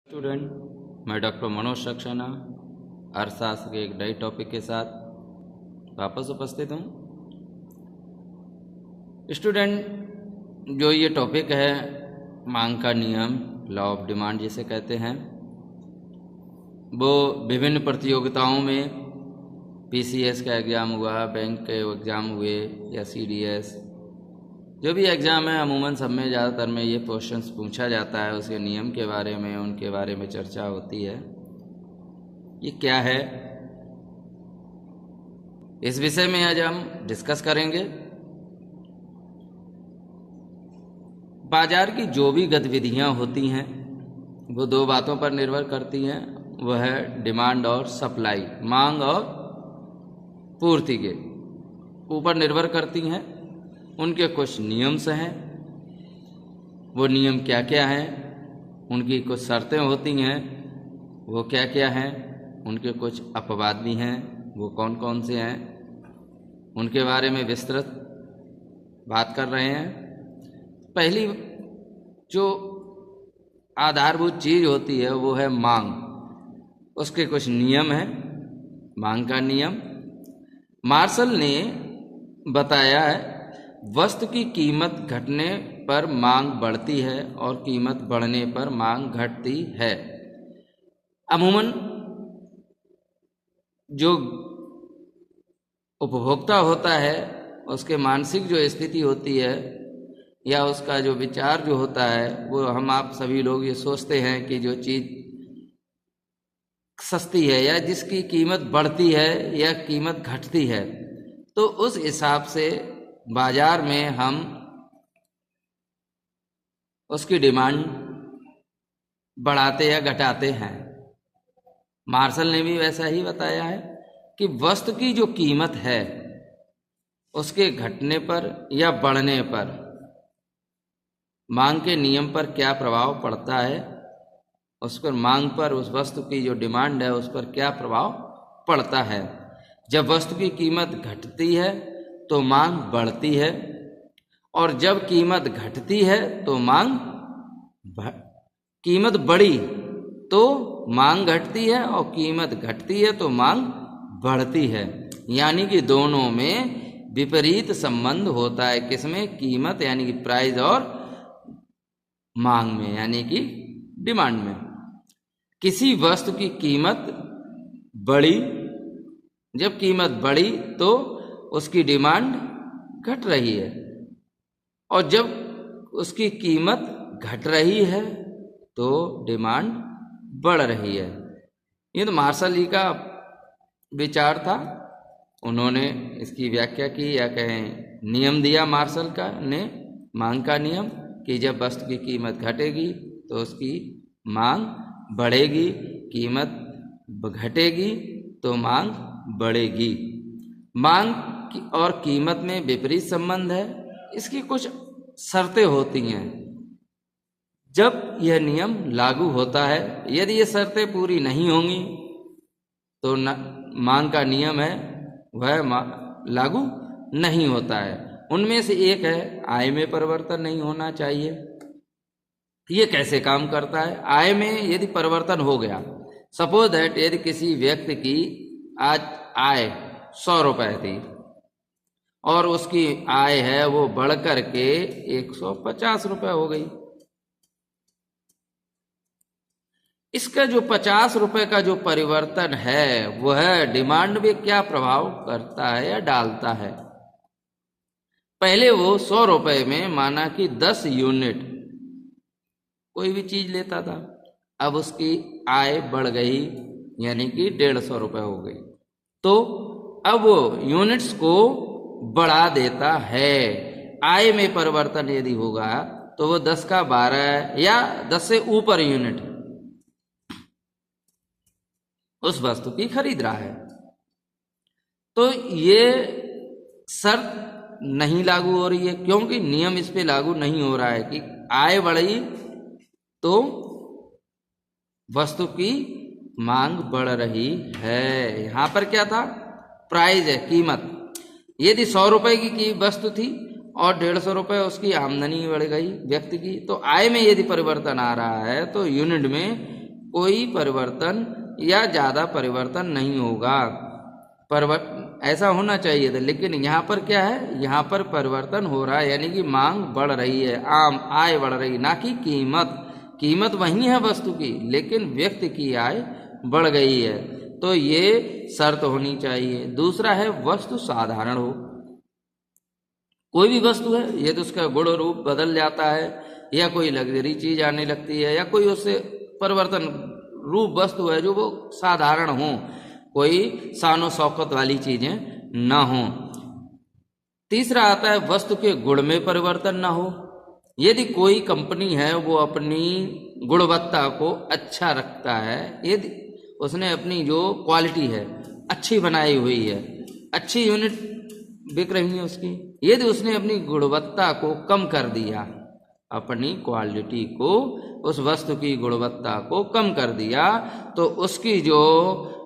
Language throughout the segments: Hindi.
स्टूडेंट, मैं डॉक्टर मनोज सक्सेना अर्थशास्त्र के एक नए टॉपिक के साथ वापस उपस्थित हूँ। स्टूडेंट, जो ये टॉपिक है मांग का नियम, लॉ ऑफ डिमांड जिसे कहते हैं, वो विभिन्न प्रतियोगिताओं में पीसीएस का एग्ज़ाम हुआ, बैंक के एग्ज़ाम हुए या सीडीएस, जो भी एग्ज़ाम है अमूमन सब में ज़्यादातर में ये क्वेश्चंस पूछा जाता है। उसके नियम के बारे में, उनके बारे में चर्चा होती है। ये क्या है, इस विषय में आज हम डिस्कस करेंगे। बाजार की जो भी गतिविधियां होती हैं वो दो बातों पर निर्भर करती हैं, वह है डिमांड और सप्लाई, मांग और पूर्ति के ऊपर निर्भर करती हैं। उनके कुछ नियम्स हैं, वो नियम क्या क्या हैं, उनकी कुछ शर्तें होती हैं, वो क्या क्या हैं, उनके कुछ अपवाद भी हैं, वो कौन कौन से हैं, उनके बारे में विस्तृत बात कर रहे हैं। पहली जो आधारभूत चीज़ होती है वो है मांग। उसके कुछ नियम हैं। मांग का नियम मार्शल ने बताया है, वस्तु की कीमत घटने पर मांग बढ़ती है और कीमत बढ़ने पर मांग घटती है। अमूमन जो उपभोक्ता होता है उसके मानसिक जो स्थिति होती है या उसका जो विचार जो होता है, वो हम आप सभी लोग ये सोचते हैं कि जो चीज़ सस्ती है या जिसकी कीमत बढ़ती है या कीमत घटती है, तो उस हिसाब से बाजार में हम उसकी डिमांड बढ़ाते या घटाते हैं। मार्शल ने भी वैसा ही बताया है कि वस्तु की जो कीमत है उसके घटने पर या बढ़ने पर मांग के नियम पर क्या प्रभाव पड़ता है, उस पर मांग पर, उस वस्तु की जो डिमांड है उस पर क्या प्रभाव पड़ता है। जब वस्तु की कीमत घटती है तो मांग बढ़ती है, और जब कीमत घटती है तो कीमत बढ़ी तो मांग घटती है, और कीमत घटती है तो मांग बढ़ती है। यानी कि दोनों में विपरीत संबंध होता है। किसमें? कीमत यानी कि प्राइस और मांग में यानी कि डिमांड में। किसी वस्तु की कीमत बढ़ी, जब कीमत बढ़ी तो उसकी डिमांड घट रही है, और जब उसकी कीमत घट रही है तो डिमांड बढ़ रही है। ये तो मार्शल जी का विचार था। उन्होंने इसकी व्याख्या की या कहें नियम दिया मार्शल का ने, मांग का नियम, कि जब वस्तु की कीमत घटेगी तो उसकी मांग बढ़ेगी, कीमत घटेगी तो मांग बढ़ेगी। मांग और कीमत में विपरीत संबंध है। इसकी कुछ शर्तें होती हैं जब यह नियम लागू होता है। यदि ये शर्तें पूरी नहीं होंगी तो मांग का नियम है वह लागू नहीं होता है। उनमें से एक है आय में परिवर्तन नहीं होना चाहिए। ये कैसे काम करता है? आय में यदि परिवर्तन हो गया, सपोज दैट यदि किसी व्यक्ति की आज आय 100 रुपये थी और उसकी आय है वो बढ़ कर के 150 रुपये हो गई, इसका जो 50 रुपये का जो परिवर्तन है वह डिमांड में क्या प्रभाव करता है या डालता है? पहले वो 100 रुपये में माना कि 10 यूनिट कोई भी चीज लेता था, अब उसकी आय बढ़ गई यानी कि 150 रुपये हो गई, तो अब वो यूनिट्स को बढ़ा देता है। आय में परिवर्तन यदि होगा तो वो 10 का 12 या 10 से ऊपर यूनिट उस वस्तु की खरीद रहा है। तो ये शर्त नहीं लागू हो रही है, क्योंकि नियम इस पे लागू नहीं हो रहा है कि आय बढ़ी तो वस्तु की मांग बढ़ रही है। यहां पर क्या था? प्राइस है, कीमत। यदि 100 रुपए की वस्तु थी और 150 रुपये उसकी आमदनी बढ़ गई व्यक्ति की, तो आय में यदि परिवर्तन आ रहा है तो यूनिट में कोई परिवर्तन या ज़्यादा परिवर्तन नहीं होगा। ऐसा होना चाहिए था, लेकिन यहाँ पर क्या है, यहाँ पर परिवर्तन हो रहा है, यानी कि मांग बढ़ रही है, आय बढ़ रही, ना कि कीमत वही है वस्तु की, लेकिन व्यक्ति की आय बढ़ गई है। तो ये शर्त होनी चाहिए। दूसरा है वस्तु साधारण हो। कोई भी वस्तु है, ये तो उसका गुण रूप बदल जाता है, या कोई लग्जरी चीज आने लगती है, या कोई उससे परिवर्तन रूप वस्तु है जो वो साधारण हो, कोई शानो शौकत वाली चीजें ना हो। तीसरा आता है वस्तु के गुण में परिवर्तन ना हो। यदि कोई कंपनी है वो अपनी गुणवत्ता को अच्छा रखता है, यदि उसने अपनी जो क्वालिटी है अच्छी बनाई हुई है, अच्छी यूनिट बिक रही है उसकी, यदि उसने अपनी गुणवत्ता को कम कर दिया, अपनी क्वालिटी को, उस वस्तु की गुणवत्ता को कम कर दिया, तो उसकी जो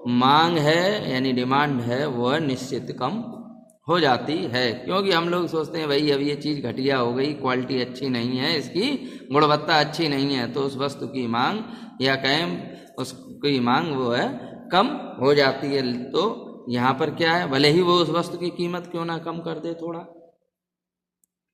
मांग है यानी डिमांड है वह निश्चित कम हो जाती है। क्योंकि हम लोग सोचते हैं भाई अब ये चीज़ घटिया हो गई, क्वालिटी अच्छी नहीं है, इसकी गुणवत्ता अच्छी नहीं है, तो उस वस्तु की मांग या कहें उसकी मांग वो है कम हो जाती है। तो यहाँ पर क्या है, भले ही वो उस वस्तु की कीमत क्यों ना कम कर दे थोड़ा,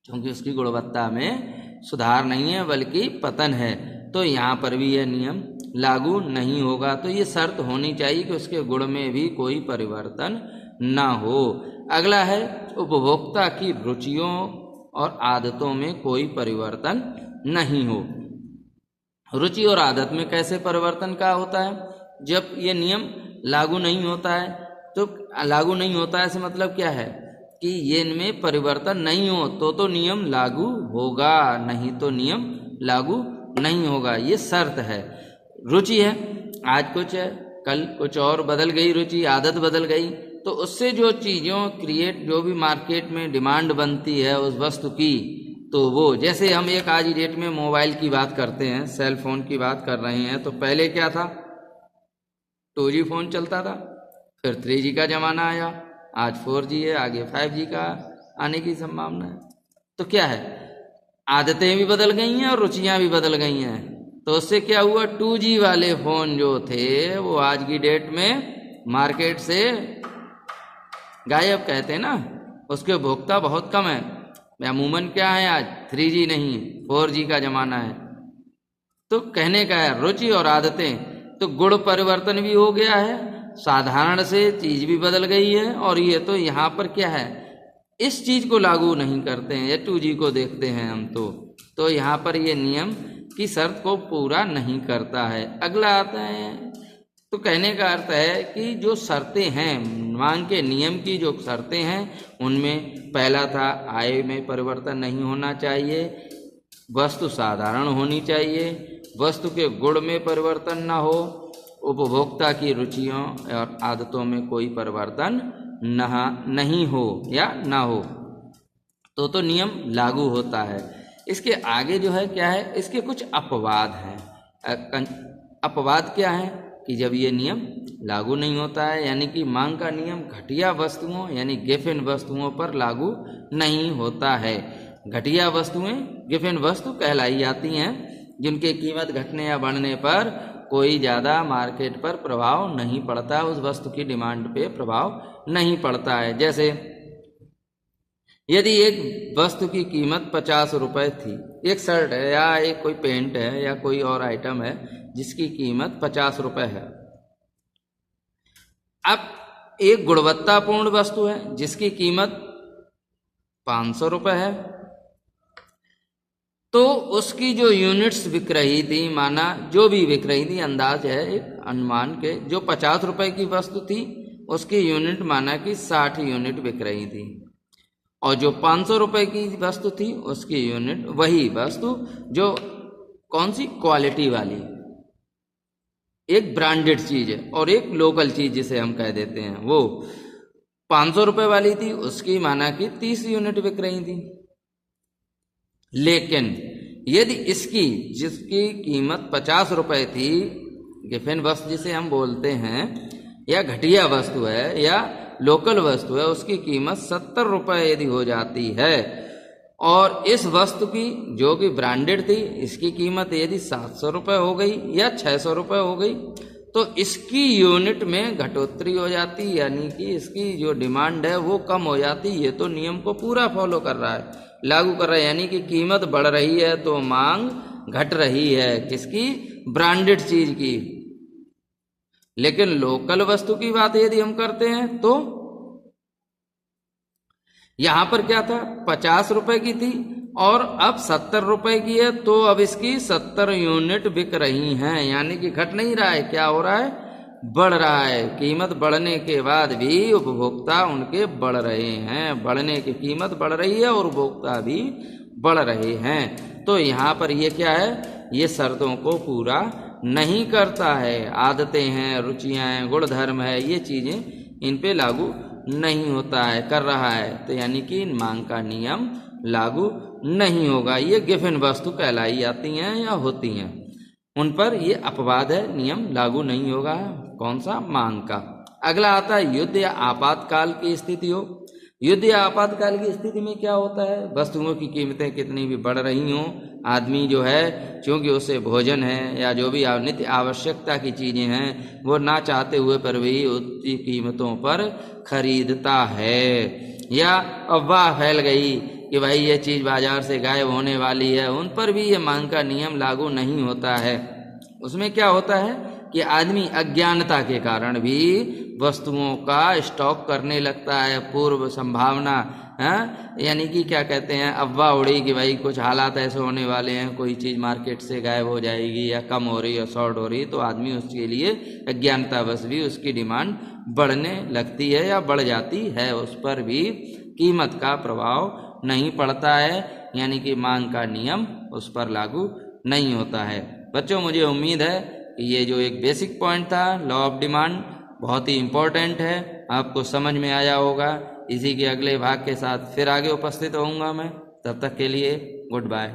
क्योंकि उसकी गुणवत्ता में सुधार नहीं है बल्कि पतन है, तो यहाँ पर भी यह नियम लागू नहीं होगा। तो ये शर्त होनी चाहिए कि उसके गुण में भी कोई परिवर्तन ना हो। अगला है उपभोक्ता की रुचियों और आदतों में कोई परिवर्तन नहीं हो। रुचि और आदत में कैसे परिवर्तन का होता है, जब ये नियम लागू नहीं होता है, तो लागू नहीं होता है से मतलब क्या है कि ये इनमें परिवर्तन नहीं हो तो नियम लागू होगा, नहीं तो नियम लागू नहीं होगा, ये शर्त है। रुचि है, आज कुछ है कल कुछ और बदल गई रुचि, आदत बदल गई, तो उससे जो चीज़ों जो भी मार्केट में डिमांड बनती है उस वस्तु की, तो वो जैसे हम एक आज ही डेट में मोबाइल की बात करते हैं, सेल फोन की बात कर रहे हैं, तो पहले क्या था, 2G फोन चलता था, फिर 3G का ज़माना आया, आज 4G है, आगे 5G का आने की संभावना है। तो क्या है, आदतें भी बदल गई हैं और रुचियां भी बदल गई हैं। तो उससे क्या हुआ, 2G वाले फ़ोन जो थे वो आज की डेट में मार्केट से गायब, कहते हैं ना, उसके उपभोक्ता बहुत कम है। अमूमन क्या है, आज 3G नहीं 4G का ज़माना है। तो कहने का है रुचि और आदतें, तो गुण परिवर्तन भी हो गया है, साधारण से चीज़ भी बदल गई है, और ये तो यहाँ पर क्या है, इस चीज़ को लागू नहीं करते हैं, या 2G को देखते हैं हम, तो यहाँ पर ये नियम की शर्त को पूरा नहीं करता है। अगला आता है, तो कहने का अर्थ है कि जो शर्तें हैं, मांग के नियम की जो शर्तें हैं, उनमें पहला था आय में परिवर्तन नहीं होना चाहिए, वस्तु साधारण होनी चाहिए, वस्तु के गुण में परिवर्तन ना हो, उपभोक्ता की रुचियों और आदतों में कोई परिवर्तन नहीं हो या ना हो, तो नियम लागू होता है। इसके आगे जो है क्या है, इसके कुछ अपवाद हैं। अपवाद क्या है कि जब ये नियम लागू नहीं होता है, यानी कि मांग का नियम घटिया वस्तुओं यानी गिफिन वस्तुओं पर लागू नहीं होता है। घटिया वस्तुएं गिफिन वस्तु कहलाई जाती हैं, जिनकी कीमत घटने या बढ़ने पर कोई ज़्यादा मार्केट पर प्रभाव नहीं पड़ता, उस वस्तु की डिमांड पे प्रभाव नहीं पड़ता है। जैसे यदि एक वस्तु की कीमत 50 रुपये थी, एक शर्ट है या एक कोई पेंट है या कोई और आइटम है जिसकी कीमत 50 रुपये है, अब एक गुणवत्तापूर्ण वस्तु है जिसकी कीमत 500 रुपये है, तो उसकी जो यूनिट्स बिक रही थी, माना जो भी बिक रही थी, अंदाज है एक अनुमान के, जो 50 रुपये की वस्तु थी उसकी यूनिट माना कि 60 यूनिट बिक रही थी, और जो 500 रुपये की वस्तु थी उसकी यूनिट, वही वस्तु जो कौन सी क्वालिटी वाली, एक ब्रांडेड चीज़ है और एक लोकल चीज़ जिसे हम कह देते हैं, वो 500 रुपये वाली थी, उसकी माना कि 30 यूनिट बिक रही थी। लेकिन यदि इसकी जिसकी कीमत 50 रुपये थी, गिफिन वस्तु जिसे हम बोलते हैं, या घटिया वस्तु है या लोकल वस्तु है, उसकी कीमत 70 रुपये यदि हो जाती है, और इस वस्तु की जो कि ब्रांडेड थी, इसकी कीमत यदि 700 रुपये हो गई या 600 रुपये हो गई तो इसकी यूनिट में घटोतरी हो जाती, यानी कि इसकी जो डिमांड है वो कम हो जाती। ये तो नियम को पूरा फॉलो कर रहा है, लागू कर रहा है, यानी कि कीमत बढ़ रही है तो मांग घट रही है, किसकी? ब्रांडेड चीज की। लेकिन लोकल वस्तु की बात यदि हम करते हैं तो यहां पर क्या था, 50 रुपए की थी और अब 70 रुपए की है, तो अब इसकी 70 यूनिट बिक रही हैं, यानी कि घट नहीं रहा है, क्या हो रहा है? बढ़ रहा है। कीमत बढ़ने के बाद भी उपभोक्ता उनके बढ़ रहे हैं, बढ़ने की कीमत बढ़ रही है और उपभोक्ता भी बढ़ रहे हैं। तो यहाँ पर ये क्या है, ये शर्तों को पूरा नहीं करता है। आदतें हैं, रुचियां हैं, गुणधर्म है, ये चीजें इन पे लागू नहीं होता है, कर रहा है, तो यानी कि मांग का नियम लागू नहीं होगा। ये गिवन वस्तु कहलाई जाती हैं या होती हैं, उन पर ये अपवाद है, नियम लागू नहीं होगा। कौन सा? मांग का। अगला आता है युद्ध या आपातकाल की स्थिति हो। युद्ध या आपातकाल की स्थिति में क्या होता है, वस्तुओं की कीमतें कितनी भी बढ़ रही हों, आदमी जो है क्योंकि उसे भोजन है या जो भी नित्य आवश्यकता की चीजें हैं वो ना चाहते हुए पर भी उतनी कीमतों पर खरीदता है। या अफवाह फैल गई कि भाई ये चीज बाजार से गायब होने वाली है, उन पर भी ये मांग का नियम लागू नहीं होता है। उसमें क्या होता है कि आदमी अज्ञानता के कारण भी वस्तुओं का स्टॉक करने लगता है, पूर्व संभावना है, यानी कि क्या कहते हैं, अफवाह उड़ी कि भाई कुछ हालात ऐसे होने वाले हैं, कोई चीज़ मार्केट से गायब हो जाएगी या कम हो रही या शॉर्ट हो रही, तो आदमी उसके लिए अज्ञानतावश भी उसकी डिमांड बढ़ने लगती है या बढ़ जाती है, उस पर भी कीमत का प्रभाव नहीं पड़ता है, यानी कि मांग का नियम उस पर लागू नहीं होता है। बच्चों, मुझे उम्मीद है कि ये जो एक बेसिक पॉइंट था लॉ ऑफ डिमांड बहुत ही इम्पोर्टेंट है, आपको समझ में आया होगा। इसी के अगले भाग के साथ फिर आगे उपस्थित होऊंगा मैं, तब तक के लिए गुड बाय।